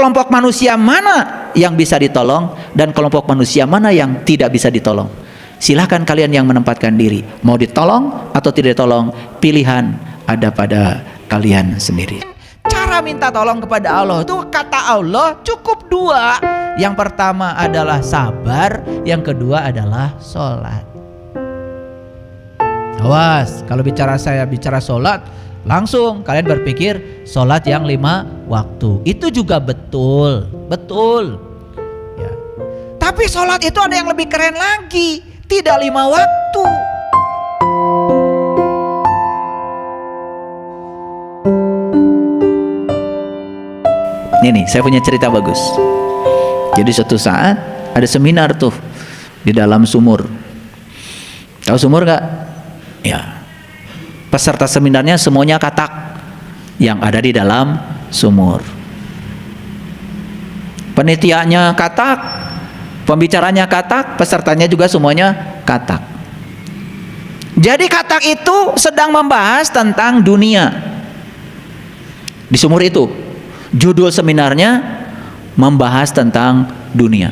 kelompok manusia mana yang bisa ditolong dan kelompok manusia mana yang tidak bisa ditolong. Silahkan kalian yang menempatkan diri, mau ditolong atau tidak ditolong, pilihan ada pada kalian sendiri. Cara minta tolong kepada Allah itu kata Allah cukup dua. Yang pertama adalah sabar, yang kedua adalah sholat. Awas, kalau saya bicara sholat, langsung kalian berpikir sholat yang 5 waktu. Itu juga betul. Ya. Tapi sholat itu ada yang lebih keren lagi, tidak 5 waktu. Ini saya punya cerita bagus. Jadi suatu saat ada seminar tuh di dalam sumur. Tahu sumur gak? Ya. Peserta seminarnya semuanya katak yang ada di dalam sumur. Penitianya katak, pembicaranya katak, pesertanya juga semuanya katak. Jadi katak itu sedang membahas tentang dunia. Di sumur itu, judul seminarnya membahas tentang dunia.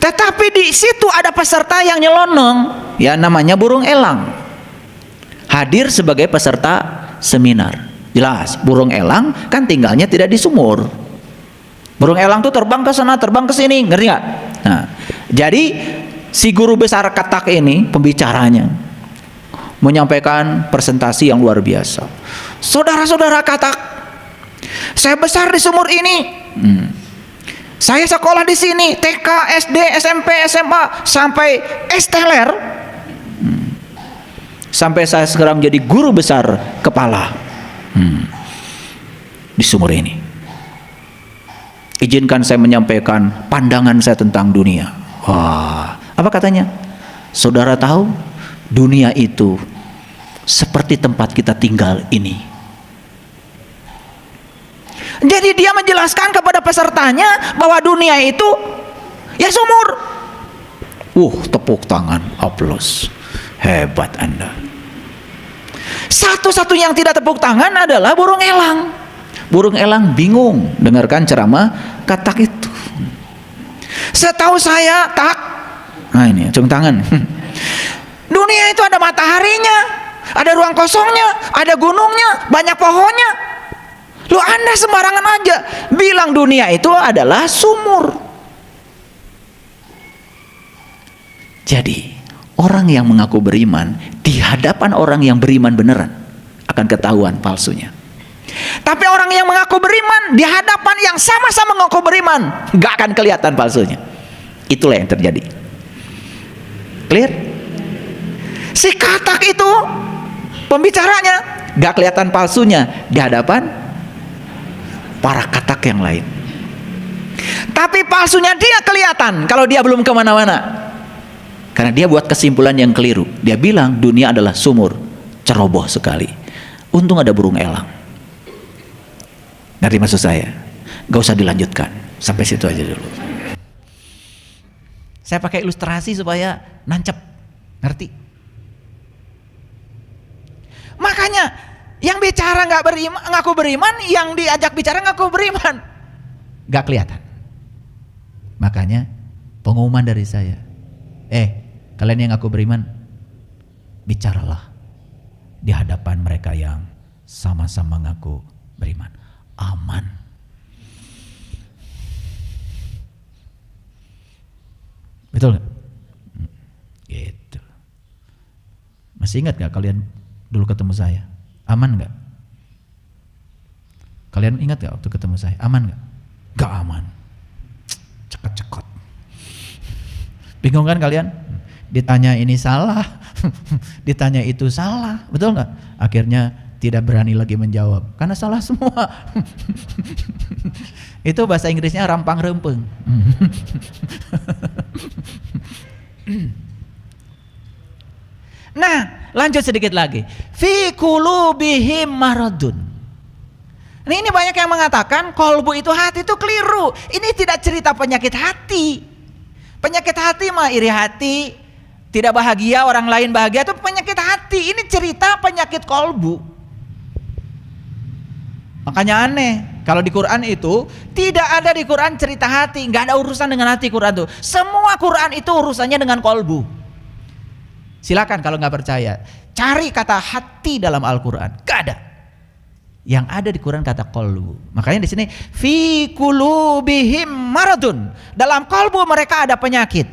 Tetapi di situ ada peserta yang nyelonong, ya namanya burung elang. Hadir sebagai peserta seminar. Jelas, burung elang kan tinggalnya tidak di sumur. Burung elang tuh terbang ke sana, terbang ke sini, ngerti nggak? Nah, jadi si guru besar katak ini pembicaranya menyampaikan presentasi yang luar biasa. Saudara-saudara katak, saya besar di sumur ini. Saya sekolah di sini, TK, SD, SMP, SMA, sampai S-teler. Sampai saya sekarang menjadi guru besar kepala di sumur ini. Izinkan saya menyampaikan pandangan saya tentang dunia. Wah, apa katanya? Saudara tahu, dunia itu seperti tempat kita tinggal ini. Jadi dia menjelaskan kepada pesertanya bahwa dunia itu ya sumur. Tepuk tangan, aplaus. Hebat Anda. Satu-satunya yang tidak tepuk tangan adalah burung elang. Burung elang bingung dengarkan ceramah katak itu. Setahu saya, nah ini cung tangan. Dunia itu ada mataharinya, ada ruang kosongnya, ada gunungnya, banyak pohonnya. Lu Anda sembarangan aja bilang dunia itu adalah sumur. Jadi orang yang mengaku beriman di hadapan orang yang beriman beneran akan ketahuan palsunya. Tapi orang yang mengaku beriman di hadapan yang sama-sama mengaku beriman gak akan kelihatan palsunya. Itulah yang terjadi. Clear? Si katak itu pembicaranya gak kelihatan palsunya di hadapan para katak yang lain. Tapi palsunya dia kelihatan kalau dia belum kemana-mana. Karena dia buat kesimpulan yang keliru. Dia bilang dunia adalah sumur. Ceroboh sekali. Untung ada burung elang. Ngerti maksud saya? Gak usah dilanjutkan. Sampai situ aja dulu. Saya pakai ilustrasi supaya nancep. Ngerti? Makanya yang bicara nggak beriman, ngaku beriman, yang diajak bicara ngaku beriman, nggak kelihatan. Makanya pengumuman dari saya, kalian yang ngaku beriman, bicaralah di hadapan mereka yang sama-sama ngaku beriman, aman. Betul nggak? Gitu. Masih ingat nggak kalian dulu ketemu saya? Aman nggak? Kalian ingat nggak waktu ketemu saya? Aman nggak? Nggak aman. Cekot-cekot. Bingung kan kalian? Ditanya ini salah, ditanya itu salah, betul nggak? Akhirnya tidak berani lagi menjawab karena salah semua. Itu bahasa Inggrisnya rampang rempeng. Nah, lanjut sedikit lagi. Fi qulubihim maradun. Ini banyak yang mengatakan kolbu itu hati, itu keliru. Ini tidak cerita penyakit hati. Penyakit hati mah iri hati, tidak bahagia, orang lain bahagia, itu penyakit hati. Ini cerita penyakit kolbu. Makanya aneh. Kalau di Quran itu tidak ada di Quran cerita hati, nggak ada urusan dengan hati Quran itu. Semua Quran itu urusannya dengan kolbu. Silakan kalau nggak percaya, cari kata hati dalam Al-Quran, nggak ada. Yang ada di Quran kata kolbu. Makanya di sini fi qulubihim maradun, dalam kolbu mereka ada penyakit.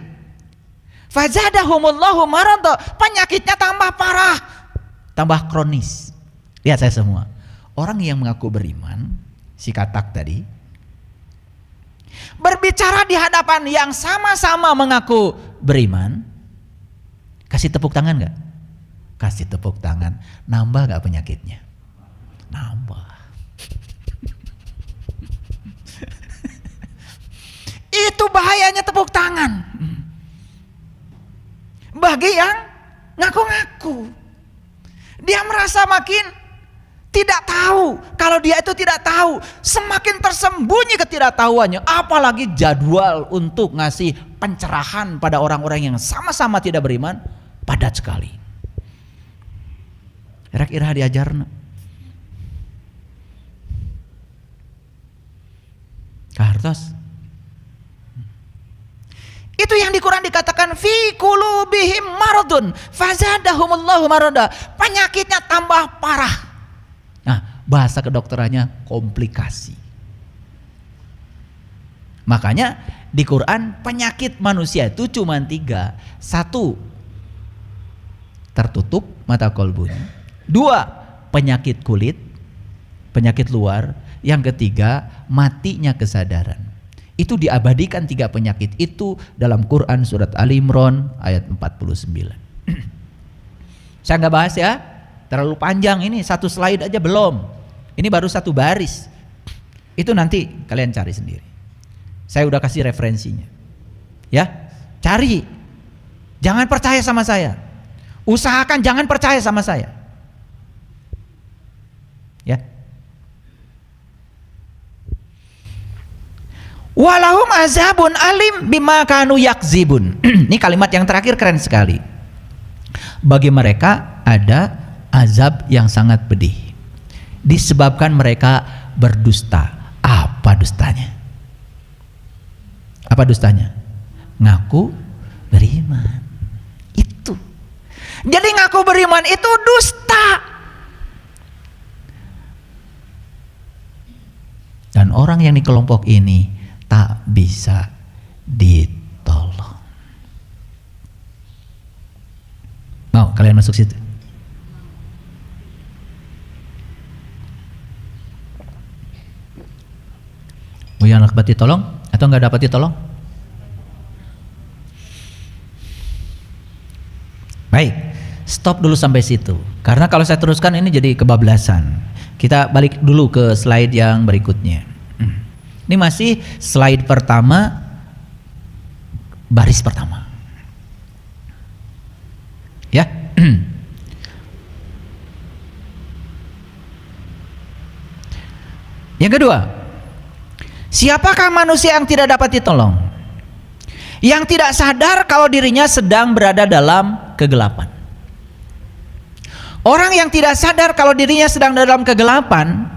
Fazadahumullahu marada, penyakitnya tambah parah, tambah kronis. Lihat saya semua, orang yang mengaku beriman, si katak tadi, berbicara di hadapan yang sama-sama mengaku beriman, kasih tepuk tangan gak? Kasih tepuk tangan. Nambah gak penyakitnya? Nambah. Itu bahayanya tepuk tangan bagi yang ngaku-ngaku. Dia merasa makin tidak tahu. Kalau dia itu tidak tahu, semakin tersembunyi ketidaktahuannya. Apalagi jadwal untuk ngasih pencerahan pada orang-orang yang sama-sama tidak beriman, padat sekali. Kira-kira diajarna Kartos. Itu yang di Quran dikatakan fi qulubihim maradun fazadahumullahu marada, penyakitnya tambah parah. Nah, bahasa kedokterannya komplikasi. Makanya di Quran penyakit manusia itu cuma 3. 1, tertutup mata kolbunya. 2, penyakit kulit, penyakit luar. Yang ketiga, matinya kesadaran. Itu diabadikan 3 penyakit itu dalam Quran surat Ali Imran ayat 49. Saya nggak bahas ya, terlalu panjang ini, 1 slide aja belum. Ini baru 1 baris. Itu nanti kalian cari sendiri. Saya udah kasih referensinya. Ya, cari. Jangan percaya sama saya. Usahakan jangan percaya sama saya. Ya. Walahum azabun alim bima kanu yakzibun. Ini kalimat yang terakhir keren sekali. Bagi mereka ada azab yang sangat pedih disebabkan mereka berdusta. Apa dustanya? Apa dustanya? Ngaku beriman. Itu. Jadi ngaku beriman itu dusta. Dan orang yang di kelompok ini tak bisa ditolong. Mau kalian masuk situ? Mau yang dapat ditolong atau nggak dapat ditolong? Baik, stop dulu sampai situ. Karena kalau saya teruskan ini jadi kebablasan. Kita balik dulu ke slide yang berikutnya. Ini masih slide pertama, baris pertama. Ya. Yang kedua, siapakah manusia yang tidak dapat ditolong? Yang tidak sadar kalau dirinya sedang berada dalam kegelapan. Orang yang tidak sadar kalau dirinya sedang dalam kegelapan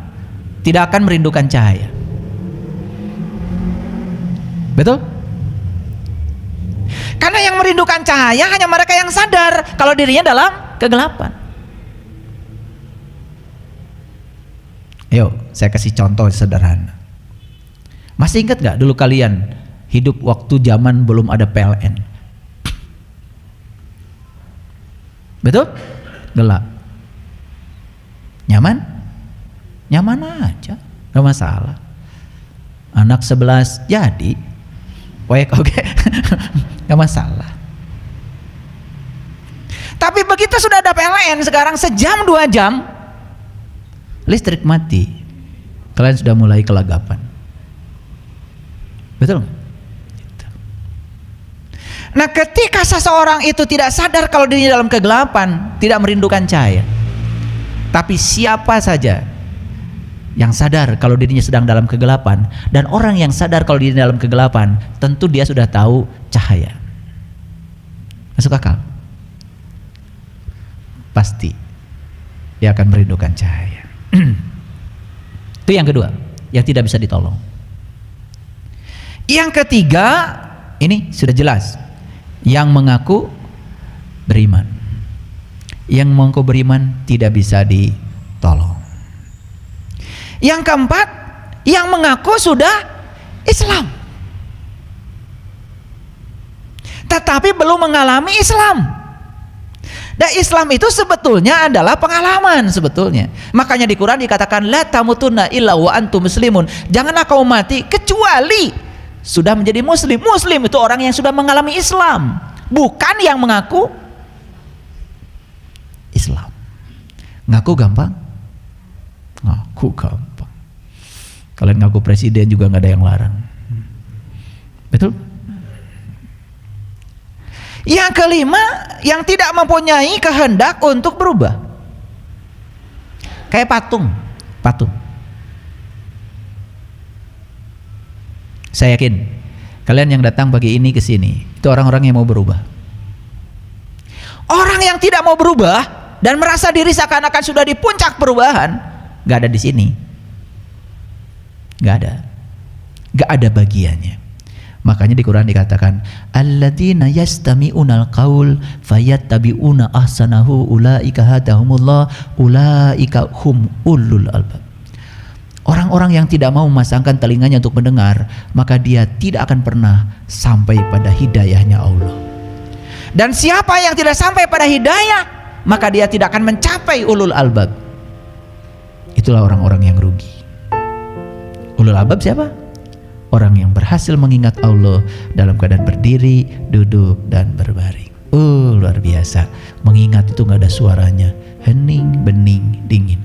tidak akan merindukan cahaya. Betul? Karena yang merindukan cahaya hanya mereka yang sadar kalau dirinya dalam kegelapan. Yuk, saya kasih contoh sederhana. Masih ingat gak dulu kalian hidup waktu zaman belum ada PLN? Betul? Gelap. Nyaman? Nyaman aja, gak masalah. Anak 11 jadi proyek oke. Gak masalah. Tapi begitu sudah ada PLN sekarang sejam 2 jam listrik mati, kalian sudah mulai kelagapan. Betul? Nah, ketika seseorang itu tidak sadar kalau dirinya dalam kegelapan, tidak merindukan cahaya. Tapi siapa saja yang sadar kalau dirinya sedang dalam kegelapan, dan orang yang sadar kalau dirinya dalam kegelapan, tentu dia sudah tahu cahaya. Masuk akal? Pasti dia akan merindukan cahaya. Itu yang kedua. yang tidak bisa ditolong. Yang ketiga, ini sudah jelas, yang mengaku beriman. Yang mengaku beriman tidak bisa ditolong. Yang keempat, yang mengaku sudah Islam tetapi belum mengalami Islam. Dan Islam itu sebetulnya adalah pengalaman sebetulnya. Makanya di Quran dikatakan la tamutunna illa wa antum muslimun. Janganlah kau mati kecuali sudah menjadi muslim. Muslim itu orang yang sudah mengalami Islam, bukan yang mengaku Islam. Ngaku gampang? Ngaku gampang. Kalian ngaku presiden juga nggak ada yang larang. Betul? Yang kelima, yang tidak mempunyai kehendak untuk berubah. Kayak patung. Saya yakin kalian yang datang pagi ini ke sini itu orang-orang yang mau berubah. Orang yang tidak mau berubah dan merasa diri seakan-akan sudah di puncak perubahan, nggak ada di sini. Nggak ada bagiannya. Makanya di Quran dikatakan alladzina yastami'unal qaul fayattabi'una ahsanahu ulaika hadahumullah ulaika hum ulul albab. Orang-orang yang tidak mau memasangkan telinganya untuk mendengar, maka dia tidak akan pernah sampai pada hidayahnya Allah. Dan siapa yang tidak sampai pada hidayah, maka dia tidak akan mencapai ulul albab. Itulah orang-orang yang rugi. Ulul albab siapa? Orang yang berhasil mengingat Allah dalam keadaan berdiri, duduk, dan berbaring. Luar biasa. Mengingat itu gak ada suaranya. Hening, bening, dingin.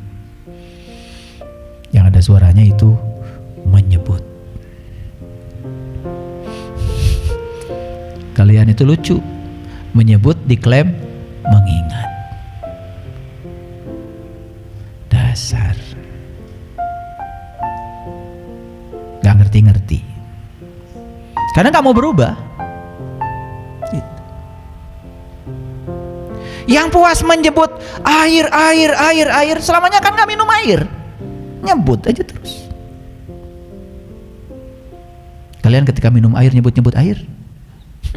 Yang ada suaranya itu menyebut. Kalian itu lucu. Menyebut diklaim mengingat. Dasar. Gak ngerti-ngerti karena gak mau berubah gitu. Yang puas menyebut air selamanya kan gak minum air, nyebut aja terus. Kalian ketika minum air nyebut air?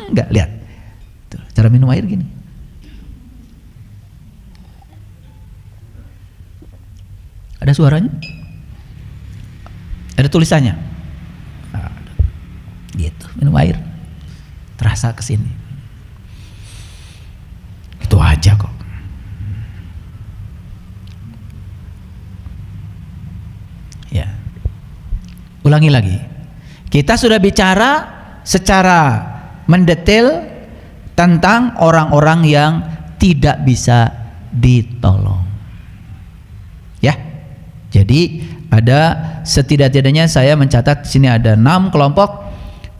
Enggak, lihat tuh, cara minum air gini. Ada suaranya, ada tulisannya. Gitu, minum air terasa kesini. Itu aja kok. Ya, ulangi lagi. Kita sudah bicara secara mendetail tentang orang-orang yang tidak bisa ditolong. Ya, jadi ada setidak-tidaknya saya mencatat di sini ada 6 kelompok.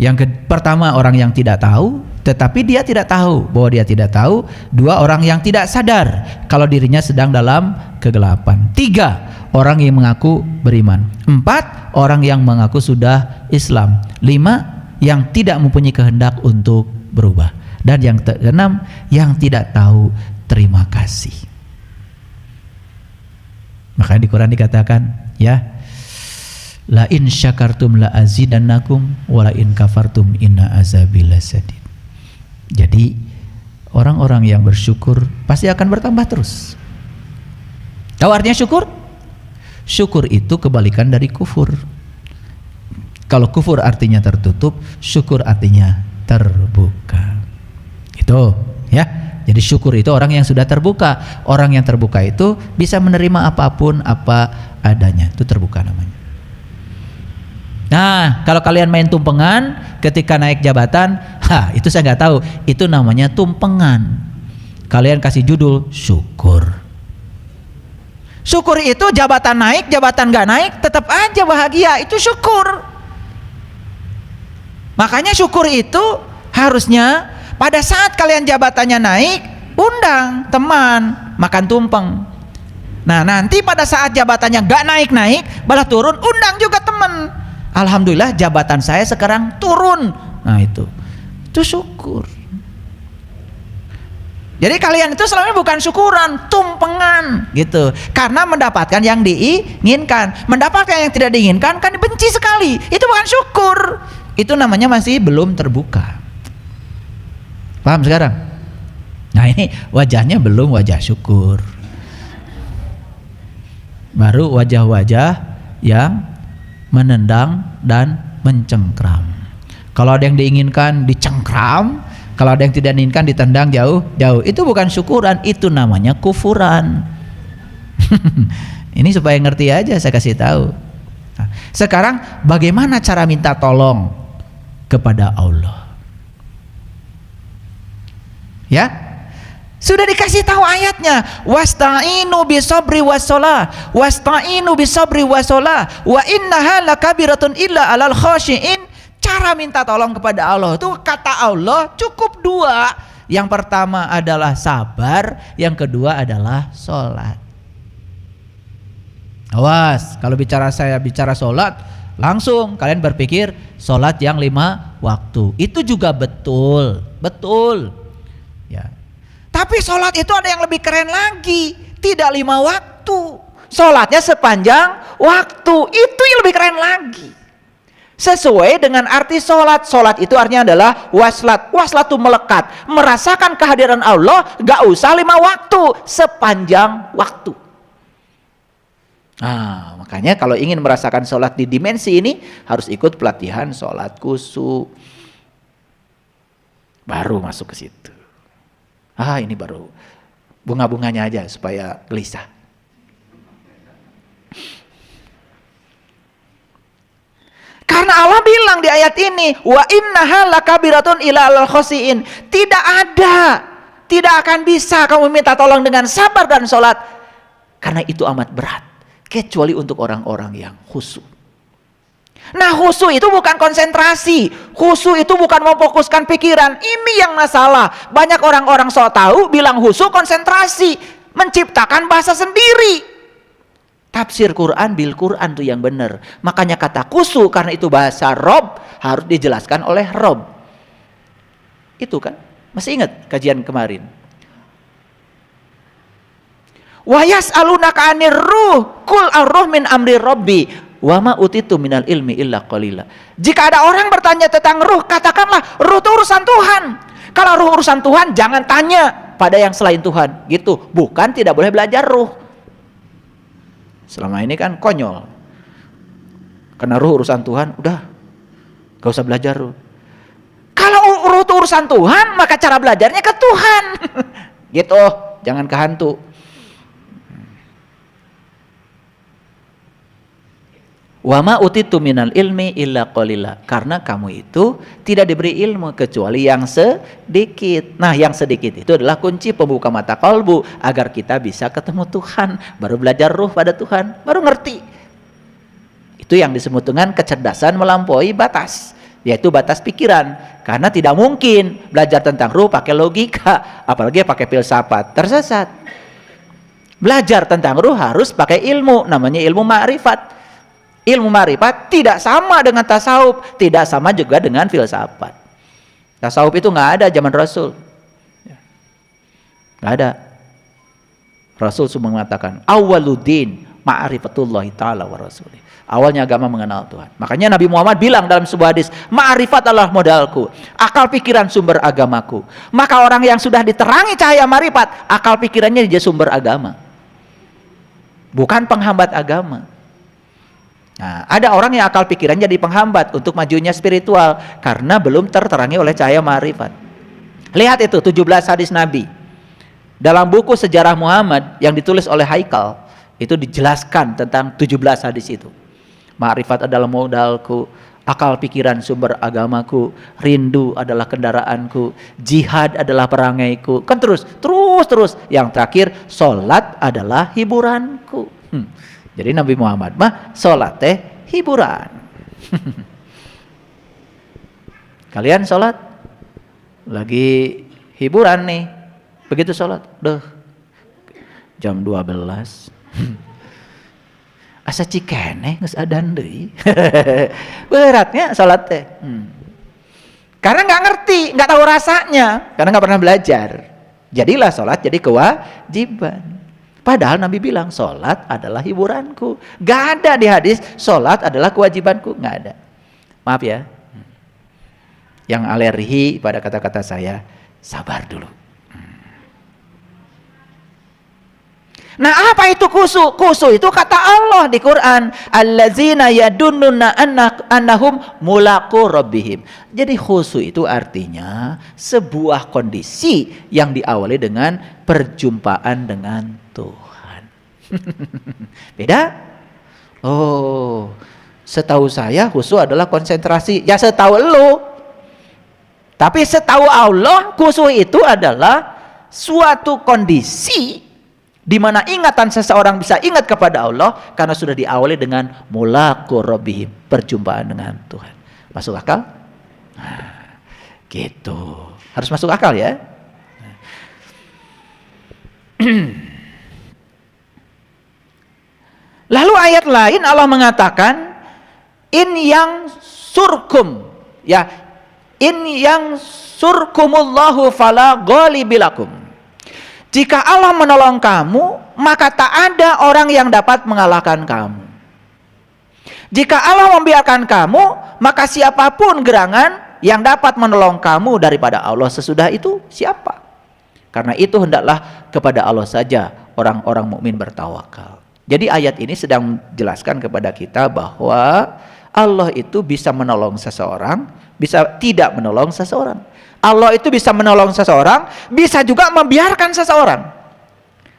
Yang pertama orang yang tidak tahu, tetapi dia tidak tahu bahwa dia tidak tahu. 2 orang yang tidak sadar kalau dirinya sedang dalam kegelapan. 3 orang yang mengaku beriman. 4 orang yang mengaku sudah Islam. 5 yang tidak mempunyai kehendak untuk berubah. Dan yang ke-6 yang tidak tahu terima kasih. Makanya di Quran dikatakan ya, la in syakartum la azidannakum wa la in kafartum inna azabi lasadid. Jadi orang-orang yang bersyukur pasti akan bertambah terus. Tahu artinya syukur? Syukur itu kebalikan dari kufur. Kalau kufur artinya tertutup, syukur artinya terbuka. Itu ya. Jadi syukur itu orang yang sudah terbuka. Orang yang terbuka itu bisa menerima apapun apa adanya. Itu terbuka namanya. Nah, kalau kalian main tumpengan ketika naik jabatan, itu saya nggak tahu. Itu namanya tumpengan. Kalian kasih judul syukur. Syukur itu jabatan naik, jabatan nggak naik, tetap aja bahagia. Itu syukur. Makanya syukur itu harusnya pada saat kalian jabatannya naik, undang teman makan tumpeng. Nah, nanti pada saat jabatannya nggak naik-naik, malah turun, undang juga teman. Alhamdulillah jabatan saya sekarang turun. Nah itu syukur. Jadi kalian itu selama ini bukan syukuran, tumpengan gitu. Karena mendapatkan yang diinginkan, mendapatkan yang tidak diinginkan kan dibenci sekali. Itu bukan syukur. Itu namanya masih belum terbuka. Paham sekarang? Nah ini wajahnya belum wajah syukur. Baru wajah-wajah yang menendang dan mencengkram. Kalau ada yang diinginkan dicengkram, kalau ada yang tidak diinginkan ditendang jauh-jauh. Itu bukan syukuran, itu namanya kufuran. Ini supaya ngerti aja saya kasih tahu. Nah, sekarang bagaimana cara minta tolong kepada Allah? Ya, sudah dikasih tahu ayatnya, wasta'inu bisabri wassalah, wasta'inu bisabri wassalah, wa innaha lakabiratun illa alal khashiin. Cara minta tolong kepada Allah itu kata Allah cukup dua. Yang pertama adalah sabar, yang kedua adalah sholat. Awas, kalau saya bicara sholat, langsung kalian berpikir sholat yang 5 waktu. Itu juga betul, betul. Ya. Tapi sholat itu ada yang lebih keren lagi, tidak 5 waktu. Sholatnya sepanjang waktu, itu yang lebih keren lagi. Sesuai dengan arti sholat. Sholat itu artinya adalah waslat. Waslat itu melekat, merasakan kehadiran Allah, gak usah 5 waktu, sepanjang waktu. Nah, makanya kalau ingin merasakan sholat di dimensi ini harus ikut pelatihan sholat khusyuk. Baru masuk ke situ. Ini baru bunga-bunganya aja supaya gelisah. Karena Allah bilang di ayat ini, wa innaha lakabiratun ila alal khasiin. Tidak akan bisa kamu minta tolong dengan sabar dan sholat, karena itu amat berat, kecuali untuk orang-orang yang khusyuk. Nah, khusyuk itu bukan konsentrasi, khusyuk itu bukan memfokuskan pikiran. Ini yang masalah. Banyak orang-orang sok tahu bilang khusyuk konsentrasi, menciptakan bahasa sendiri. Tafsir Quran bil Quran itu yang benar. Makanya kata khusyuk karena itu bahasa Rob harus dijelaskan oleh Rob. Itu kan, masih ingat kajian kemarin? Wa yas'alunaka 'anir ruh qul ar-ruh min amri rabbi wa ma utitu minal ilmi illa qalila. Jika ada orang bertanya tentang ruh, katakanlah ruh itu urusan Tuhan. Kalau ruh urusan Tuhan, jangan tanya pada yang selain Tuhan. Gitu. Bukan tidak boleh belajar ruh. Selama ini kan konyol. Karena ruh urusan Tuhan, udah gak usah belajar ruh. Kalau ruh itu urusan Tuhan, maka cara belajarnya ke Tuhan. Gitu, jangan ke hantu. Wa ma utitu minal ilmi illa qalila. Karena kamu itu tidak diberi ilmu kecuali yang sedikit. Nah, yang sedikit itu adalah kunci pembuka mata kalbu agar kita bisa ketemu Tuhan, baru belajar ruh pada Tuhan, baru ngerti. Itu yang disebut dengan kecerdasan melampaui batas, yaitu batas pikiran. Karena tidak mungkin belajar tentang ruh pakai logika, apalagi pakai filsafat, tersesat. Belajar tentang ruh harus pakai ilmu, namanya ilmu ma'rifat. Ilmu ma'rifat tidak sama dengan tasawuf, tidak sama juga dengan filsafat. Tasawuf itu nggak ada zaman Rasul, nggak ada. Rasul cuma mengatakan awwaluddin ma'rifatullahi ta'ala wa rasulih. Awalnya agama mengenal Tuhan. Makanya Nabi Muhammad bilang dalam sebuah hadis, ma'rifat adalah modalku, akal pikiran sumber agamaku. Maka orang yang sudah diterangi cahaya ma'rifat, akal pikirannya dia sumber agama, bukan penghambat agama. Nah, ada orang yang akal pikirannya jadi penghambat untuk majunya spiritual karena belum terterangi oleh cahaya ma'rifat. Lihat itu 17 hadis Nabi. Dalam buku Sejarah Muhammad yang ditulis oleh Haikal, itu dijelaskan tentang 17 hadis itu. Ma'rifat adalah modalku, akal pikiran sumber agamaku, rindu adalah kendaraanku, jihad adalah perangaiku. Kan terus. Yang terakhir, sholat adalah hiburanku. Jadi Nabi Muhammad mah sholat teh hiburan. Kalian sholat lagi hiburan nih, begitu sholat, jam 12. Asa cikeneh geus adan deui. Beratnya sholat teh. Karena nggak ngerti, nggak tahu rasanya, karena nggak pernah belajar. Jadilah sholat jadi kewajiban. Padahal Nabi bilang sholat adalah hiburanku. Gak ada di hadis sholat adalah kewajibanku, gak ada. Maaf ya, yang alergi pada kata-kata saya, sabar dulu. Nah, apa itu khusyuk? Khusyuk itu kata Allah di Quran, allazina yadunnuna annahum mulaqu rabbihim. Jadi khusyuk itu artinya sebuah kondisi yang diawali dengan perjumpaan dengan Tuhan. Beda? Oh, setahu saya khusyuk adalah konsentrasi. Ya setahu elu. Tapi setahu Allah, khusyuk itu adalah suatu kondisi di mana ingatan seseorang bisa ingat kepada Allah karena sudah diawali dengan mulaqu rabbihim, perjumpaan dengan Tuhan. Masuk akal? Nah, gitu. Harus masuk akal ya. Lalu ayat lain Allah mengatakan in yang surkum, ya, in yang surkumullahu fala ghalibilakum. Jika Allah menolong kamu, maka tak ada orang yang dapat mengalahkan kamu. Jika Allah membiarkan kamu, maka siapapun gerangan yang dapat menolong kamu daripada Allah sesudah itu siapa? Karena itu hendaklah kepada Allah saja orang-orang mukmin bertawakal. Jadi ayat ini sedang menjelaskan kepada kita bahwa Allah itu bisa menolong seseorang, bisa tidak menolong seseorang. Allah itu bisa menolong seseorang, bisa juga membiarkan seseorang.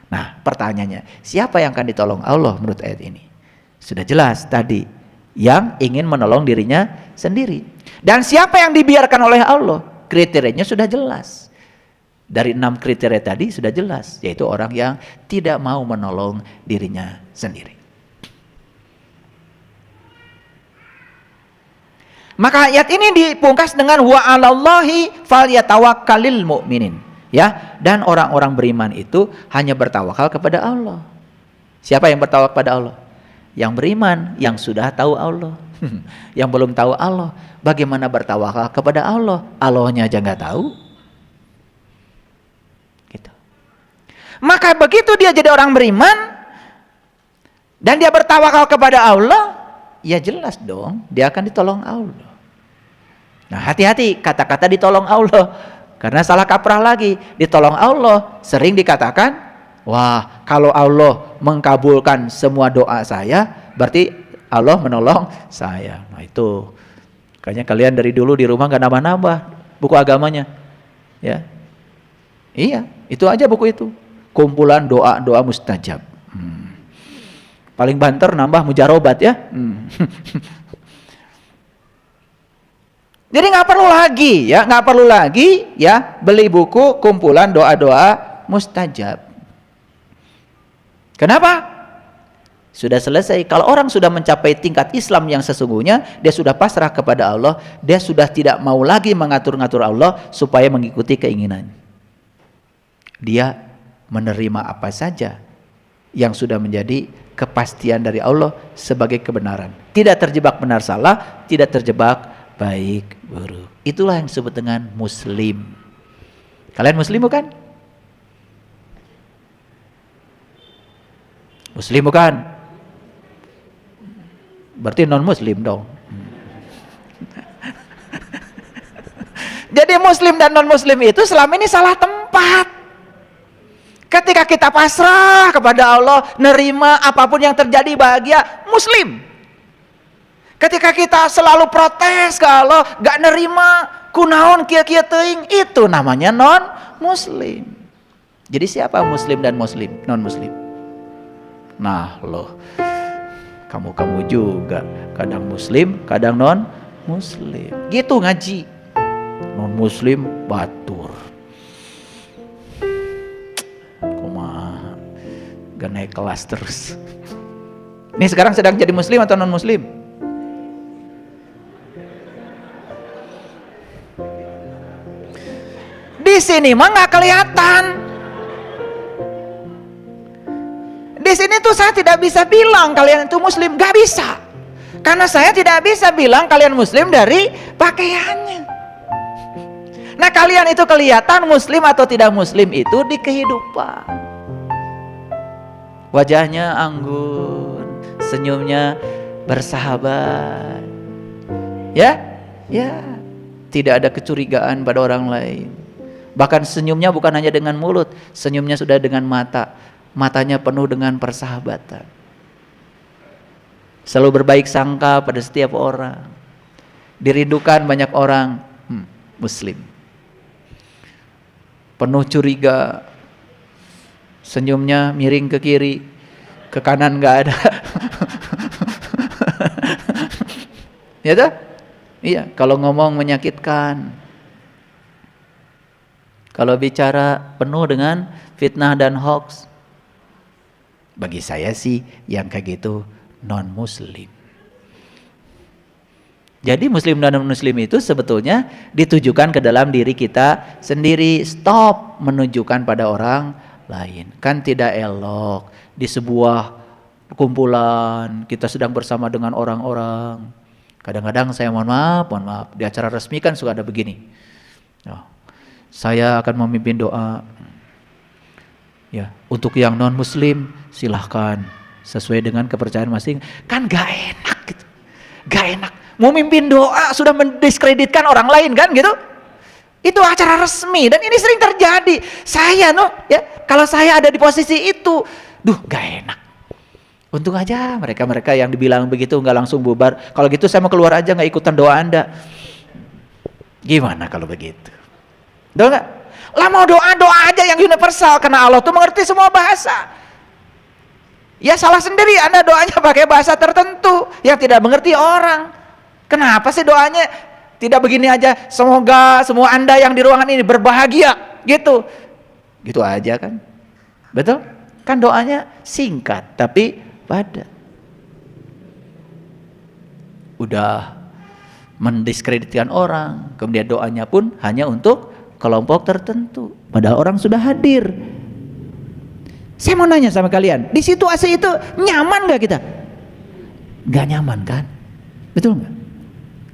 Nah, pertanyaannya, siapa yang akan ditolong Allah menurut ayat ini? Sudah jelas tadi, yang ingin menolong dirinya sendiri. Dan siapa yang dibiarkan oleh Allah? Kriterianya sudah jelas. Dari 6 kriteria tadi sudah jelas, yaitu orang yang tidak mau menolong dirinya sendiri. Maka ayat ini dipungkas dengan wa 'alallahi falyatawakkalul mu'minin, ya, dan orang-orang beriman itu hanya bertawakal kepada Allah. Siapa yang bertawakal kepada Allah? Yang beriman, yang sudah tahu Allah. Yang belum tahu Allah, bagaimana bertawakal kepada Allah? Allahnya aja nggak tahu. Gitu. Maka begitu dia jadi orang beriman dan dia bertawakal kepada Allah, ya jelas dong dia akan ditolong Allah. Nah, hati-hati kata-kata ditolong Allah, karena salah kaprah lagi. Ditolong Allah sering dikatakan, wah, kalau Allah mengkabulkan semua doa saya, berarti Allah menolong saya. Nah, itu kayaknya kalian dari dulu di rumah gak nambah-nambah buku agamanya, ya. Iya, itu aja buku itu, kumpulan doa-doa mustajab. Paling banter nambah mujarobat ya. Jadi nggak perlu lagi ya beli buku kumpulan doa-doa mustajab. Kenapa? Sudah selesai. Kalau orang sudah mencapai tingkat Islam yang sesungguhnya, dia sudah pasrah kepada Allah, dia sudah tidak mau lagi mengatur-ngatur Allah supaya mengikuti keinginan. Dia menerima apa saja yang sudah menjadi kepastian dari Allah sebagai kebenaran. Tidak terjebak benar salah, tidak terjebak baik buruk. Itulah yang disebut dengan muslim. Kalian muslim bukan? Muslim bukan? Berarti non muslim dong. Jadi muslim dan non muslim itu selama ini salah tempat. Ketika kita pasrah kepada Allah, nerima apapun yang terjadi, bahagia, muslim. Ketika kita selalu protes ke Allah, gak nerima, kunaon kia-kia teuing, itu namanya non muslim. Jadi siapa muslim dan muslim, non muslim? Nah loh, kamu juga kadang muslim, kadang non muslim. Gitu ngaji. Non muslim batur. Kumaha, gak naik kelas terus. Ini sekarang sedang jadi muslim atau non muslim? Di sini mah nggak kelihatan. Di sini tuh saya tidak bisa bilang kalian itu muslim, nggak bisa. Karena saya tidak bisa bilang kalian muslim dari pakaiannya. Nah, kalian itu kelihatan muslim atau tidak muslim itu di kehidupan. Wajahnya anggun, senyumnya bersahabat. Ya, tidak ada kecurigaan pada orang lain. Bahkan senyumnya bukan hanya dengan mulut, senyumnya sudah dengan mata. Matanya penuh dengan persahabatan. Selalu berbaik sangka pada setiap orang. Dirindukan banyak orang muslim. Penuh curiga. Senyumnya miring ke kiri, ke kanan nggak ada. Ya toh? Iya, kalau ngomong menyakitkan. Kalau bicara penuh dengan fitnah dan hoax. Bagi saya sih yang kayak gitu non muslim. Jadi muslim dan non muslim itu sebetulnya ditujukan ke dalam diri kita sendiri. Stop menunjukkan pada orang lain. Kan tidak elok di sebuah kumpulan kita sedang bersama dengan orang-orang. Kadang-kadang saya mohon maaf, di acara resmi kan suka ada begini. Saya akan memimpin doa. Ya, untuk yang non muslim silahkan sesuai dengan kepercayaan masing. Kan gak enak gitu. Gak enak. Mau mimpin doa sudah mendiskreditkan orang lain kan gitu. Itu acara resmi dan ini sering terjadi. Saya kalau saya ada di posisi itu, gak enak. Untung aja mereka yang dibilang begitu nggak langsung bubar. Kalau gitu saya mau keluar aja, nggak ikutan doa Anda. Gimana kalau begitu? Doa nggak? Lah mau doa aja yang universal karena Allah tuh mengerti semua bahasa. Ya salah sendiri Anda doanya pakai bahasa tertentu yang tidak mengerti orang. Kenapa sih doanya tidak begini aja? Semoga semua Anda yang di ruangan ini berbahagia gitu. Gitu aja kan? Betul? Kan doanya singkat tapi padat. Udah mendiskreditkan orang, kemudian doanya pun hanya untuk kelompok tertentu. Padahal orang sudah hadir. Saya mau nanya sama kalian, di situasi itu nyaman gak kita? Gak nyaman kan? Betul gak?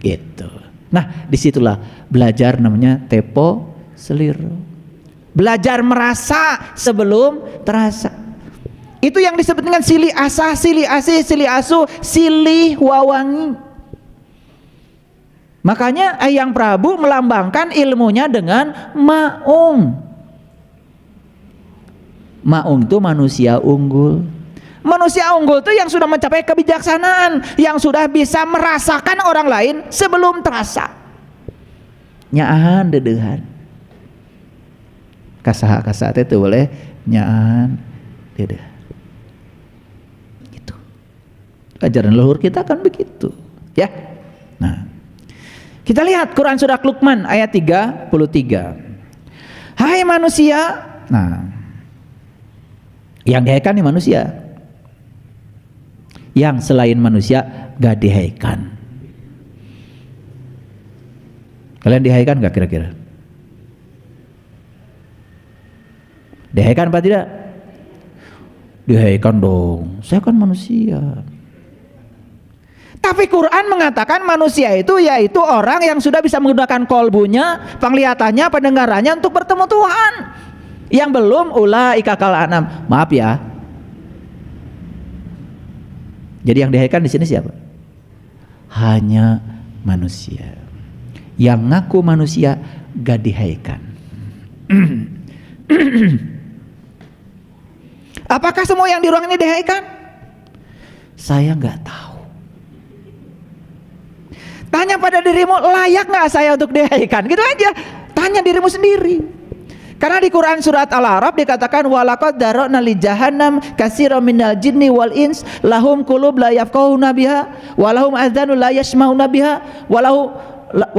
Gitu. Nah, disitulah belajar namanya tepo seliru. Belajar merasa sebelum terasa. Itu yang disebut dengan silih asah, silih asih, silih asuh, silih wawangi. Makanya Hyang Prabu melambangkan ilmunya dengan maung. Maung itu manusia unggul. Manusia unggul itu yang sudah mencapai kebijaksanaan, yang sudah bisa merasakan orang lain sebelum terasa. Nyaan dedehan. Kasaha itu boleh nyaan dedehan. Ajaran leluhur kita kan begitu, ya. Nah, kita lihat Quran surah Luqman ayat 33. Hai manusia, nah, yang dihaikan nih manusia. Yang selain manusia gak dihaikan. Kalian dihaikan gak kira-kira? Dihaikan apa tidak? Dihaikan dong. Saya kan manusia. Tapi Quran mengatakan manusia itu yaitu orang yang sudah bisa menggunakan kolbunya, penglihatannya, pendengarannya untuk bertemu Tuhan. Yang belum ulaika kal anam. Maaf ya. Jadi yang dihaikan di sini siapa? Hanya manusia. Yang ngaku manusia gak dihaikan. Apakah semua yang di ruang ini dihaikan? Saya nggak tahu. Tanya pada dirimu, layak nggak saya untuk dihaikan? Gitu aja. Tanya dirimu sendiri. Karena di Quran surat Al-A'raf dikatakan walaqad dara'na li jahannam katsiran minal jinni wal ins lahum qulub la yafqahuna biha wa lahum adzanu la yasma'una biha wa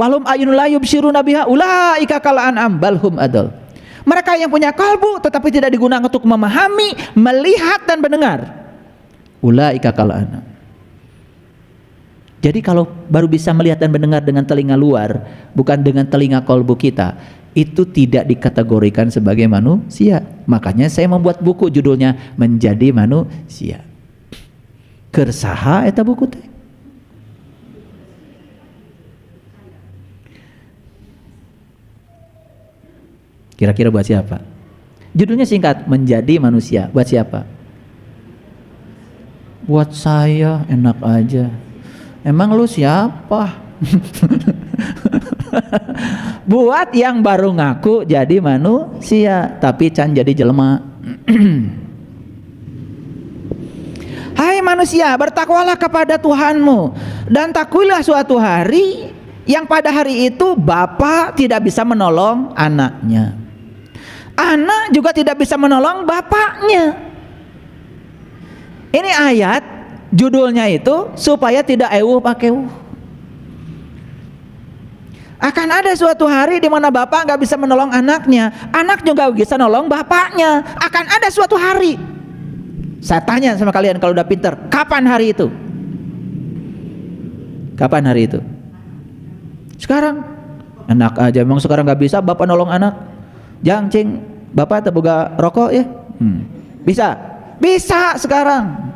lahum ayunun la yubsiruna biha ulaika kal an'am bal hum adall. Mereka yang punya kalbu tetapi tidak digunakan untuk memahami, melihat dan mendengar. Ulaika kal an'am. Jadi kalau baru bisa melihat dan mendengar dengan telinga luar, bukan dengan telinga kolbu kita, itu tidak dikategorikan sebagai manusia. Makanya saya membuat buku judulnya Menjadi Manusia. Keur saha eta buku teh? Kira-kira buat siapa? Judulnya singkat, Menjadi Manusia. Buat siapa? Buat saya, enak aja. Emang lu siapa? Buat yang baru ngaku jadi manusia tapi can jadi jelema. Hai manusia, bertakwalah kepada Tuhanmu dan takuilah suatu hari yang pada hari itu bapa tidak bisa menolong anaknya, anak juga tidak bisa menolong bapaknya. Ini ayat judulnya itu supaya tidak pakai Akan ada suatu hari di mana bapak nggak bisa menolong anaknya, anak juga bisa nolong bapaknya. Akan ada suatu hari. Saya tanya sama kalian kalau udah pinter, kapan hari itu? Kapan hari itu? Sekarang. Enak aja, memang sekarang nggak bisa bapak nolong anak. Jangcing, bapak terbuka rokok ya? Bisa? Bisa sekarang.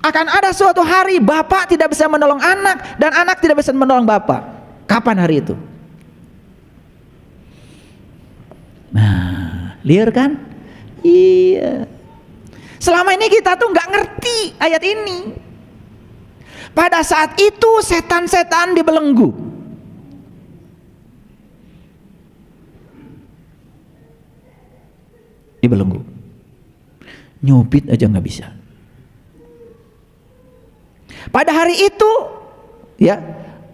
Akan ada suatu hari bapak tidak bisa menolong anak dan anak tidak bisa menolong bapak. Kapan hari itu? Nah, liar kan? Iya. Selama ini kita tuh nggak ngerti ayat ini. Pada saat itu setan-setan dibelenggu. Dibelenggu. Nyubit aja nggak bisa. Pada hari itu, ya,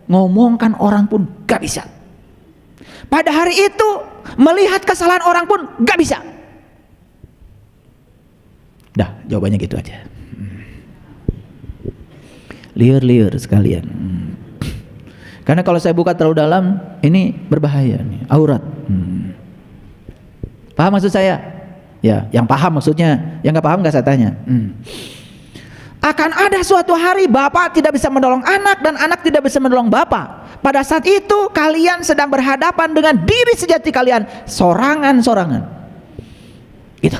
ngomongkan orang pun gak bisa. Pada hari itu melihat kesalahan orang pun gak bisa. Dah, jawabannya gitu aja. Liar-liar sekalian. Karena kalau saya buka terlalu dalam, ini berbahaya nih, aurat. Paham maksud saya? Ya, yang paham maksudnya, yang gak paham gak saya tanya. Akan ada suatu hari bapak tidak bisa menolong anak dan anak tidak bisa menolong bapak. Pada saat itu kalian sedang berhadapan dengan diri sejati kalian sorangan-sorangan. Gitu.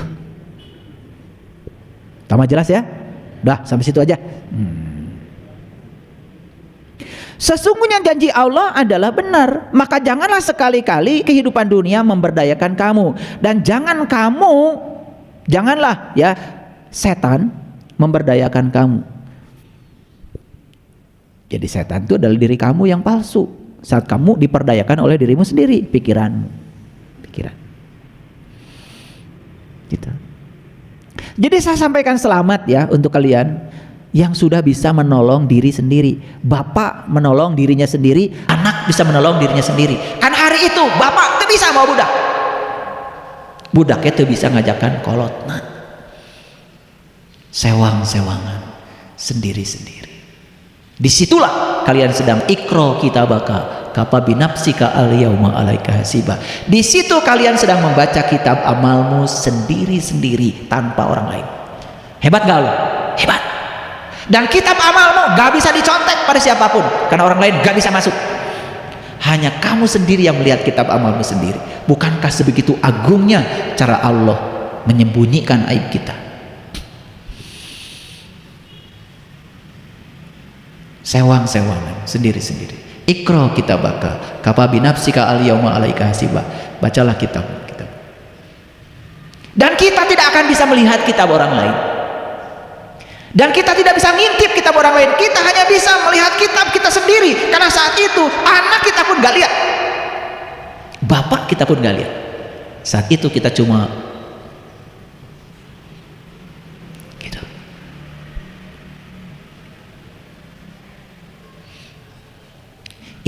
Tambah jelas ya? Udah sampai situ aja. Sesungguhnya janji Allah adalah benar, maka janganlah sekali-kali kehidupan dunia memberdayakan kamu, dan janganlah ya setan memberdayakan kamu. Jadi setan itu adalah diri kamu yang palsu saat kamu diperdayakan oleh dirimu sendiri, pikiran. Gitu. Jadi saya sampaikan selamat ya untuk kalian yang sudah bisa menolong diri sendiri. Bapak menolong dirinya sendiri, anak bisa menolong dirinya sendiri. Kan hari itu bapak itu bisa bawa budak. Budak itu bisa ngajakan kolot. Nah, sewang-sewangan sendiri-sendiri. Disitulah kalian sedang ikro kitabaka kafa binafsika al-yauma alaika hasiba. Di situ kalian sedang membaca kitab amalmu sendiri-sendiri tanpa orang lain. Hebat gak lo? Hebat. Dan kitab amalmu gak bisa dicontek pada siapapun karena orang lain gak bisa masuk. Hanya kamu sendiri yang melihat kitab amalmu sendiri. Bukankah sebegitu agungnya cara Allah menyembunyikan aib kita? Sewang-sewangan sendiri-sendiri. Ikra kitabaka kafa binafsika al-yauma alaika hasiba. Bacalah kitab. Dan kita tidak akan bisa melihat kitab orang lain. Dan kita tidak bisa ngintip kitab orang lain. Kita hanya bisa melihat kitab kita sendiri. Karena saat itu anak kita pun gak lihat, bapak kita pun gak lihat. Saat itu kita cuma gitu.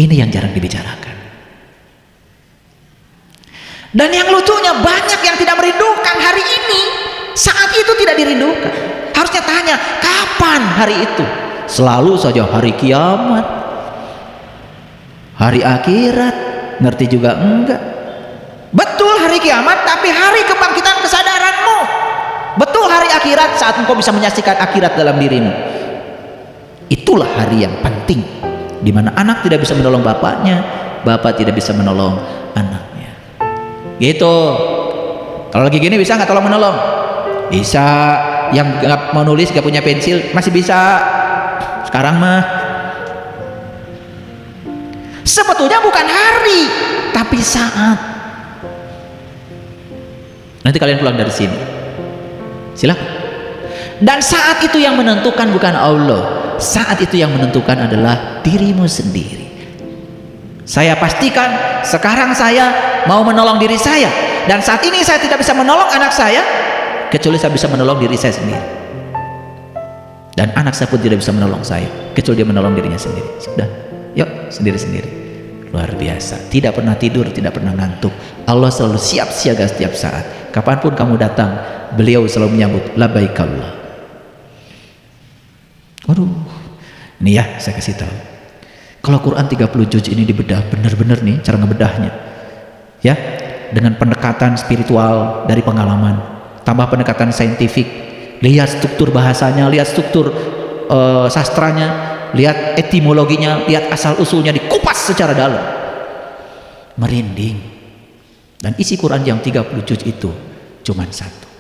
Ini yang jarang dibicarakan. Dan yang lucunya banyak yang tidak merindukan hari ini. Saat itu tidak dirindukan. Harusnya tanya, kapan hari itu? Selalu saja hari kiamat, hari akhirat. Ngerti juga enggak? Betul hari kiamat, tapi hari kebangkitan kesadaranmu. Betul hari akhirat, saat engkau bisa menyaksikan akhirat dalam dirimu. Itulah hari yang penting, di mana anak tidak bisa menolong bapaknya, bapak tidak bisa menolong anaknya. Gitu. Kalau lagi gini bisa nggak tolong menolong? Bisa. Yang nggak mau nulis, nggak punya pensil masih bisa. Sekarang mah sebetulnya bukan hari, tapi saat. Nanti kalian pulang dari sini. Silakan. Dan saat itu yang menentukan bukan Allah. Saat itu yang menentukan adalah dirimu sendiri. Saya pastikan sekarang saya mau menolong diri saya. Dan saat ini saya tidak bisa menolong anak saya kecuali saya bisa menolong diri saya sendiri. Dan anak saya pun tidak bisa menolong saya kecuali dia menolong dirinya sendiri. Sudah, yuk sendiri-sendiri. Luar biasa, tidak pernah tidur, tidak pernah ngantuk. Allah selalu siap siaga setiap saat. Kapanpun kamu datang, beliau selalu menyambut labbaik Allah. Waduh, ini ya saya kasih tahu. Kalau Quran 30 juz ini dibedah benar-benar nih cara ngebedahnya, ya, dengan pendekatan spiritual dari pengalaman, tambah pendekatan saintifik, lihat struktur bahasanya, lihat struktur sastranya, lihat etimologinya, lihat asal usulnya, dikupas secara dalam, merinding. Dan isi Quran yang 30 juz itu cuma satu.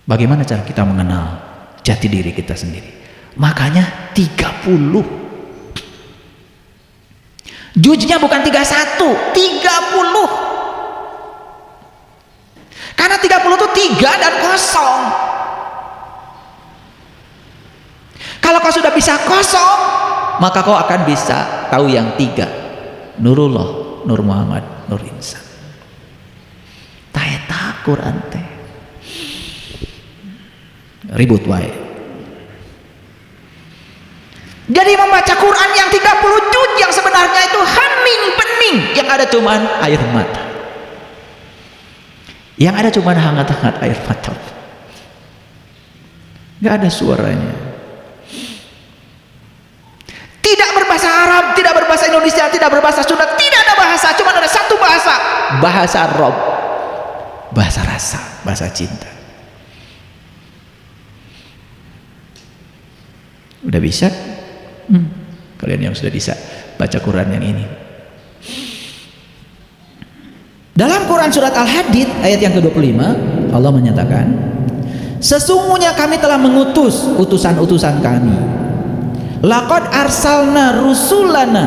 Bagaimana cara kita mengenal jati diri kita sendiri? Makanya 30 juznya bukan 31, 30. Karena 30 itu 3 dan kosong. Kalau kau sudah bisa kosong, maka kau akan bisa tahu yang 3. Nurullah, Nur Muhammad, Nur Insan. Taeta Quran teh. Ribut wae. Jadi membaca Quran yang 30 juz yang sebenarnya itu hening bening, yang ada cuman air mata. Yang ada cuman hangat-hangat air mata. Gak ada suaranya. Tidak berbahasa Arab, tidak berbahasa Indonesia, tidak berbahasa Sunda, tidak ada bahasa, cuma ada satu bahasa, bahasa Rob, bahasa rasa, bahasa cinta. Udah bisa? Kalian yang sudah bisa baca Quran yang ini. Dalam Quran surat Al-Hadid ayat yang ke-25, Allah menyatakan, sesungguhnya kami telah mengutus utusan-utusan kami. Laqad arsalna rusulana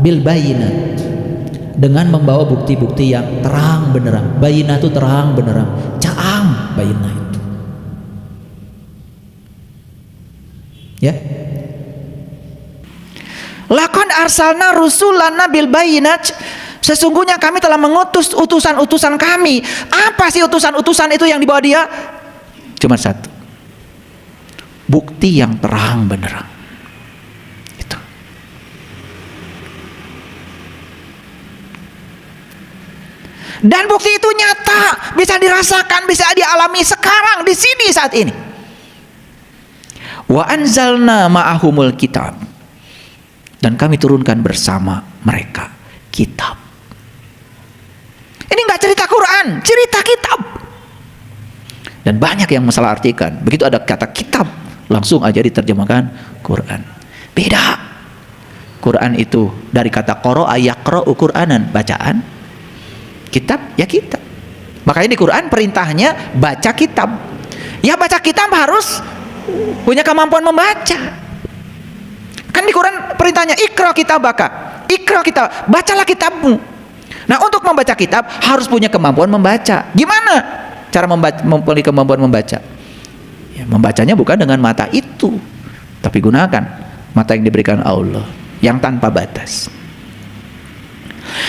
bil bayinat, dengan membawa bukti-bukti yang terang benderang. Bayinat itu terang benderang, caang bayinat itu. Ya. Laqad arsalna rusulana bil bayinat, sesungguhnya kami telah mengutus utusan-utusan kami. Apa sih utusan-utusan itu yang dibawa dia? Cuma satu. Bukti yang terang benderang. Itu. Dan bukti itu nyata, bisa dirasakan, bisa dialami sekarang di sini saat ini. Wa anzalna ma'ahumul kitab, dan kami turunkan bersama mereka kitab. Ini enggak cerita Quran, cerita kitab. Dan banyak yang masalah artikan. Begitu ada kata kitab, langsung aja diterjemahkan Quran. Beda. Quran itu dari kata qara'a yaqra'u Qur'anan, bacaan. Kitab ya kitab. Makanya di Quran perintahnya baca kitab. Ya baca kitab harus punya kemampuan membaca. Kan di Quran perintahnya ikra kitabaka. Ikra kitab, bacalah kitabmu. Nah, untuk membaca kitab harus punya kemampuan membaca. Gimana cara mempunyai kemampuan membaca? Ya, membacanya bukan dengan mata itu, tapi gunakan mata yang diberikan Allah, yang tanpa batas.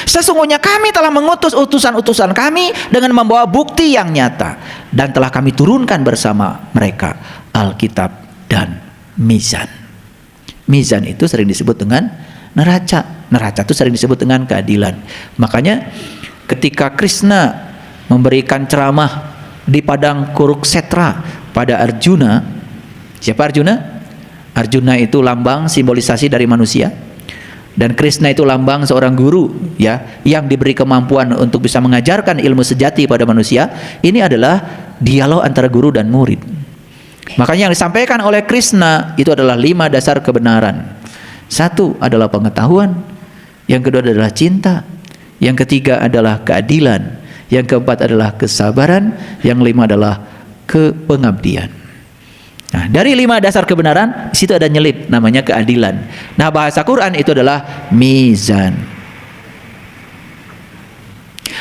Sesungguhnya kami telah mengutus utusan-utusan kami dengan membawa bukti yang nyata, dan telah kami turunkan bersama mereka Alkitab dan mizan. Mizan itu sering disebut dengan neraca. Neraca itu sering disebut dengan keadilan. Makanya ketika Krishna memberikan ceramah di padang Kuruksetra pada Arjuna, siapa Arjuna? Arjuna itu lambang simbolisasi dari manusia, dan Krishna itu lambang seorang guru, ya, yang diberi kemampuan untuk bisa mengajarkan ilmu sejati pada manusia. Ini adalah dialog antara guru dan murid. Makanya yang disampaikan oleh Krishna itu adalah 5 dasar kebenaran. 1 adalah pengetahuan, yang kedua adalah cinta, yang ketiga adalah keadilan, yang keempat adalah kesabaran, yang 5 adalah kepengabdian. Nah, dari 5 dasar kebenaran, di situ ada nyelip namanya keadilan. Nah, bahasa Quran itu adalah mizan.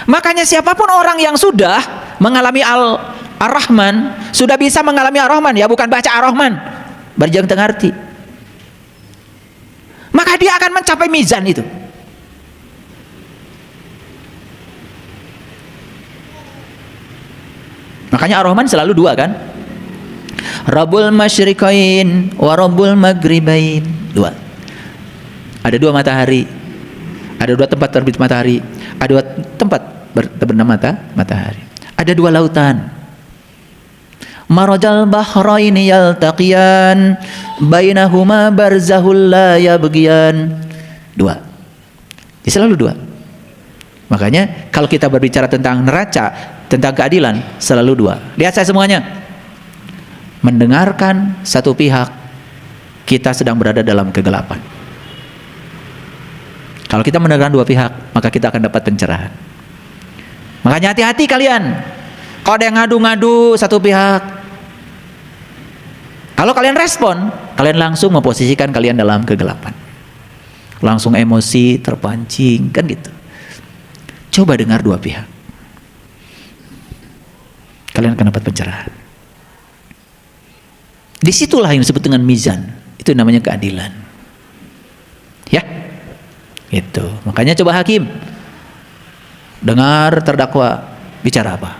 Makanya siapapun orang yang sudah mengalami Ar-Rahman, sudah bisa mengalami Ar-Rahman, ya bukan baca Ar-Rahman, berjang tengah arti, maka dia akan mencapai mizan itu. Makanya Ar-Rahman selalu dua kan, Rabbul Masyriqain wa Rabbul Maghribain, dua. Ada dua matahari, ada dua tempat terbit matahari, ada dua tempat terbenam matahari, ada dua lautan. Marajal bahraini yaltaqiyan bainahuma barzahul la yabghiyan, dua. Jadi selalu dua. Makanya kalau kita berbicara tentang neraca, tentang keadilan, selalu dua. Lihat saya semuanya. Mendengarkan satu pihak, kita sedang berada dalam kegelapan. Kalau kita mendengarkan dua pihak, maka kita akan dapat pencerahan. Makanya hati-hati kalian. Kalau ada yang ngadu-ngadu satu pihak, kalau kalian respon, kalian langsung memposisikan kalian dalam kegelapan. Langsung emosi, terpancing, kan gitu. Coba dengar dua pihak, kalian akan dapat pencerahan. Disitulah yang disebut dengan mizan. Itu namanya keadilan. Ya, itu. Makanya coba hakim, dengar terdakwa bicara apa,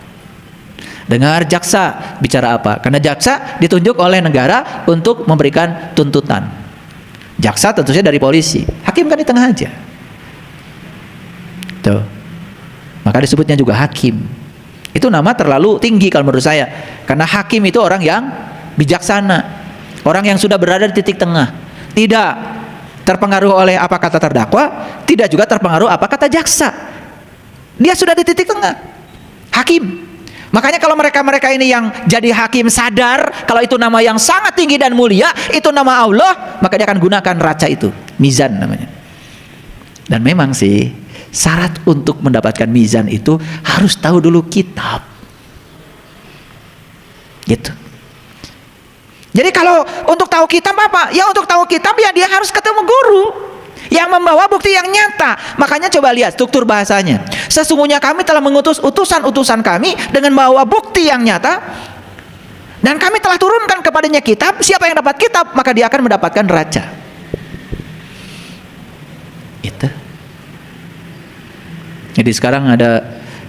dengar jaksa bicara apa. Karena jaksa ditunjuk oleh negara untuk memberikan tuntutan. Jaksa tentu saja dari polisi, hakim kan di tengah aja. Tuh. Maka disebutnya juga hakim. Itu nama terlalu tinggi kalau menurut saya. Karena hakim itu orang yang bijaksana, orang yang sudah berada di titik tengah, tidak terpengaruh oleh apa kata terdakwa, tidak juga terpengaruh apa kata jaksa. Dia sudah di titik tengah, hakim. Makanya kalau mereka ini yang jadi hakim sadar kalau itu nama yang sangat tinggi dan mulia, itu nama Allah, maka dia akan gunakan raca itu, mizan namanya. Dan memang sih syarat untuk mendapatkan mizan itu harus tahu dulu kitab, gitu. Jadi kalau untuk tahu kitab apa? Ya untuk tahu kitab ya dia harus ketemu guru yang membawa bukti yang nyata. Makanya coba lihat struktur bahasanya. Sesungguhnya kami telah mengutus utusan-utusan kami dengan membawa bukti yang nyata, dan kami telah turunkan kepadanya kitab. Siapa yang dapat kitab, maka dia akan mendapatkan raja. Itu. Jadi sekarang ada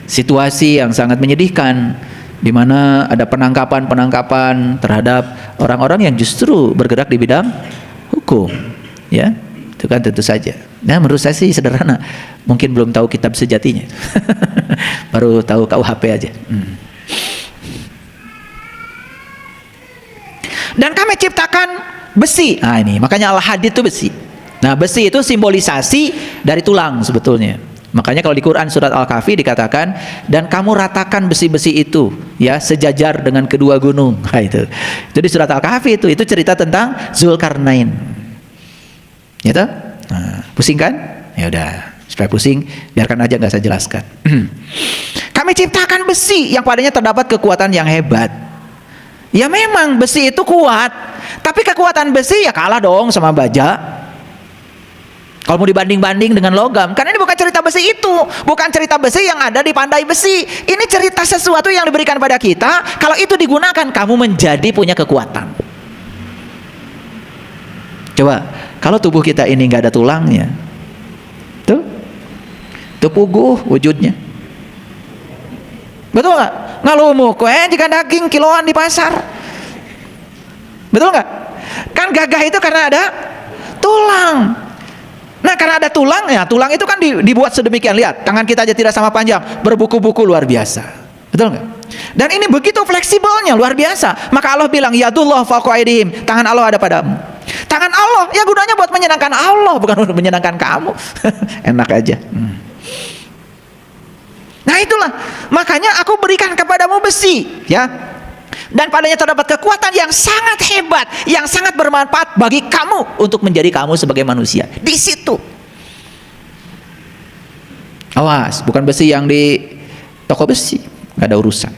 situasi yang sangat menyedihkan, di mana ada penangkapan terhadap orang-orang yang justru bergerak di bidang hukum, ya, itu kan tentu saja. Nah, menurut saya sih sederhana, mungkin belum tahu kitab sejatinya, baru tahu KUHP aja. Dan kami ciptakan besi. Nah ini, makanya al-hadid itu besi. Nah besi itu simbolisasi dari tulang sebetulnya. Makanya kalau di Quran surat Al-Kahfi dikatakan, dan kamu ratakan besi-besi itu ya sejajar dengan kedua gunung. Nah, itu di surat Al-Kahfi itu cerita tentang Zulkarnain. Ya toh? Nah, pusing kan? Ya udah, supaya pusing biarkan aja, nggak saya jelaskan. Kami ciptakan besi yang padanya terdapat kekuatan yang hebat. Ya memang besi itu kuat, tapi kekuatan besi ya kalah dong sama baja. Kalau mau dibanding-banding dengan logam, karena ini bukan cerita besi itu, bukan cerita besi yang ada di pandai besi. Ini cerita sesuatu yang diberikan pada kita. Kalau itu digunakan, kamu menjadi punya kekuatan. Coba, kalau tubuh kita ini nggak ada tulangnya, tuh puguh wujudnya. Betul nggak? Ngalumu kue jika daging kiloan di pasar. Betul nggak? Kan gagah itu karena ada tulang. Nah karena ada tulang, ya tulang itu kan dibuat sedemikian. Lihat, tangan kita aja tidak sama panjang, berbuku-buku luar biasa. Betul nggak? Dan ini begitu fleksibelnya, luar biasa. Maka Allah bilang, yadullah fawqa aydihim, tangan Allah ada padamu. Tangan Allah, ya gunanya buat menyenangkan Allah, bukan untuk menyenangkan kamu. Enak aja. Nah itulah, makanya aku berikan kepadamu besi, ya. Dan padanya terdapat kekuatan yang sangat hebat, yang sangat bermanfaat bagi kamu untuk menjadi kamu sebagai manusia. Di situ. Awas, bukan besi yang di toko besi, nggak ada urusan.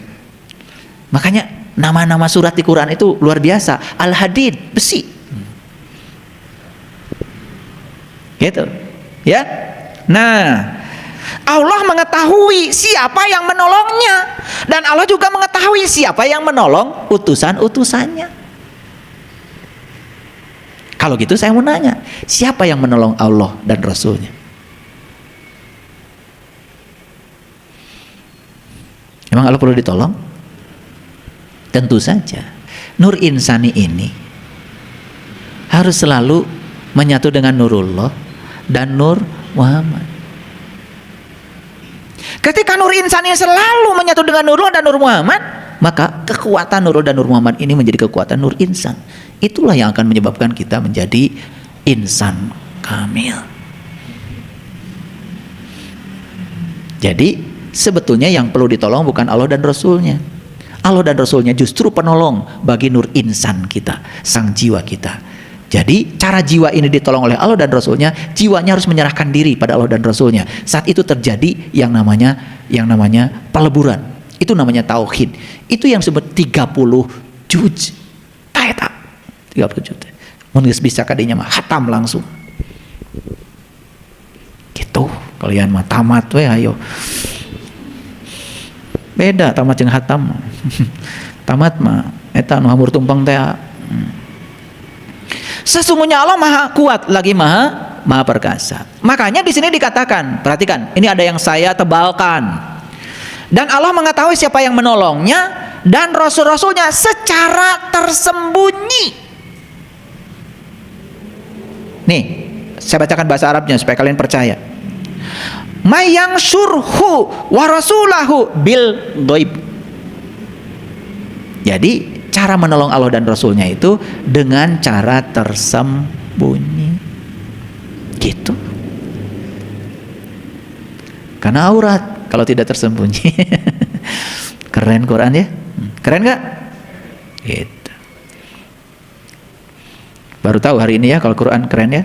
Makanya nama-nama surat di Quran itu luar biasa. Al-Hadid, besi. Gitu. Ya. Nah, Allah mengetahui siapa yang menolongnya, dan Allah juga mengetahui siapa yang menolong utusan-utusannya. Kalau gitu saya mau nanya, siapa yang menolong Allah dan Rasulnya? Emang Allah perlu ditolong? Tentu saja. Nur insani ini harus selalu menyatu dengan Nurullah dan Nur Muhammad. Ketika Nur insani selalu menyatu dengan Nurullah dan Nur Muhammad, maka kekuatan Nurullah dan Nur Muhammad ini menjadi kekuatan Nur insan. Itulah yang akan menyebabkan kita menjadi insan kamil. Jadi sebetulnya yang perlu ditolong bukan Allah dan Rasulnya. Allah dan Rasulnya justru penolong bagi nur insan kita, sang jiwa kita. Jadi cara jiwa ini ditolong oleh Allah dan Rasulnya, jiwanya harus menyerahkan diri pada Allah dan Rasulnya. Saat itu terjadi yang namanya peleburan. Itu namanya tauhid. Itu yang disebut 30 juz. Taeta 30 juz. Mun geus bisa kadinya mah hatam langsung. Gitu. Kalian mah tamat we ayo. Beda tamat jeung hatam. Tamat mah eta nu hamur tumpang teh. Sesungguhnya Allah maha kuat lagi maha perkasa. Makanya di sini dikatakan, perhatikan, ini ada yang saya tebalkan. Dan Allah mengetahui siapa yang menolongnya dan rasul-rasulnya secara tersembunyi. Nih, saya bacakan bahasa Arabnya supaya kalian percaya. Mayang surhu wa rasulahu bil ghaib. Jadi cara menolong Allah dan Rasulnya itu dengan cara tersembunyi, gitu. Karena aurat kalau tidak tersembunyi. Keren Quran ya, keren nggak? Gitu. Baru tahu hari ini ya kalau Quran keren ya.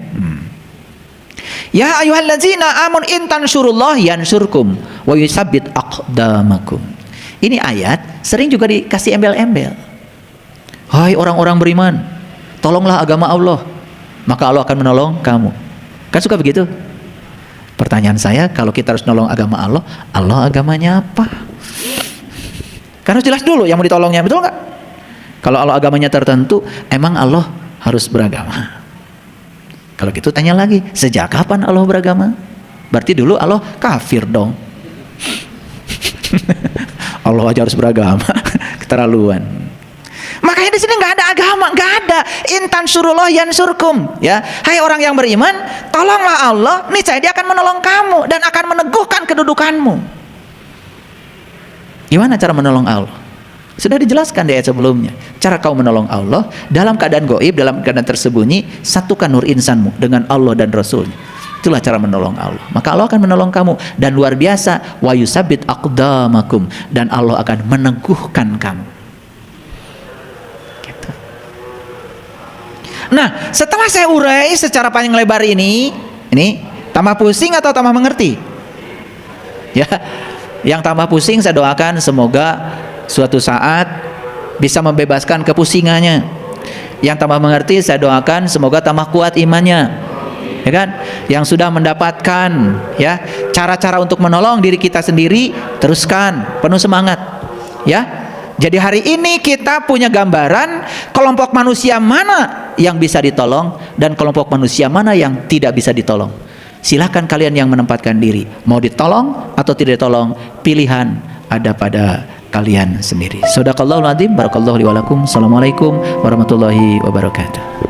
Ya ayyuhallazina amun intan surullah yansurkum wa yusabbit aqdamakum. Ini ayat sering juga dikasih embel-embel. Hai orang-orang beriman, tolonglah agama Allah, maka Allah akan menolong kamu. Kan suka begitu? Pertanyaan saya, kalau kita harus nolong agama Allah, Allah agamanya apa? Kan harus jelas dulu yang mau ditolongnya, betul nggak? Kalau Allah agamanya tertentu, emang Allah harus beragama? Kalau gitu tanya lagi, sejak kapan Allah beragama? Berarti dulu Allah kafir dong. Allah aja harus beragama, keterlaluan. Makanya di sini nggak ada agama, nggak ada. Intan surullah yansurkum, ya. Hai orang yang beriman, tolonglah Allah, niscaya Dia akan menolong kamu dan akan meneguhkan kedudukanmu. Gimana cara menolong Allah? Sudah dijelaskan di ayat sebelumnya. Cara kau menolong Allah dalam keadaan gaib, dalam keadaan tersembunyi, satukan nur insanmu dengan Allah dan Rasulnya. Itulah cara menolong Allah. Maka Allah akan menolong kamu, dan luar biasa, wa yusabbit aqdamakum, dan Allah akan meneguhkan kamu. Nah, setelah saya urai secara panjang lebar ini tambah pusing atau tambah mengerti? Ya, yang tambah pusing saya doakan semoga suatu saat bisa membebaskan kepusingannya. Yang tambah mengerti saya doakan semoga tambah kuat imannya. Ya kan? Yang sudah mendapatkan ya cara-cara untuk menolong diri kita sendiri, teruskan, penuh semangat. Ya. Jadi hari ini kita punya gambaran kelompok manusia mana yang bisa ditolong dan kelompok manusia mana yang tidak bisa ditolong. Silahkan kalian yang menempatkan diri, mau ditolong atau tidak ditolong, pilihan ada pada kalian sendiri. Shadaqallahul adzim, barakallahu li wa lakum. Assalamualaikum warahmatullahi wabarakatuh.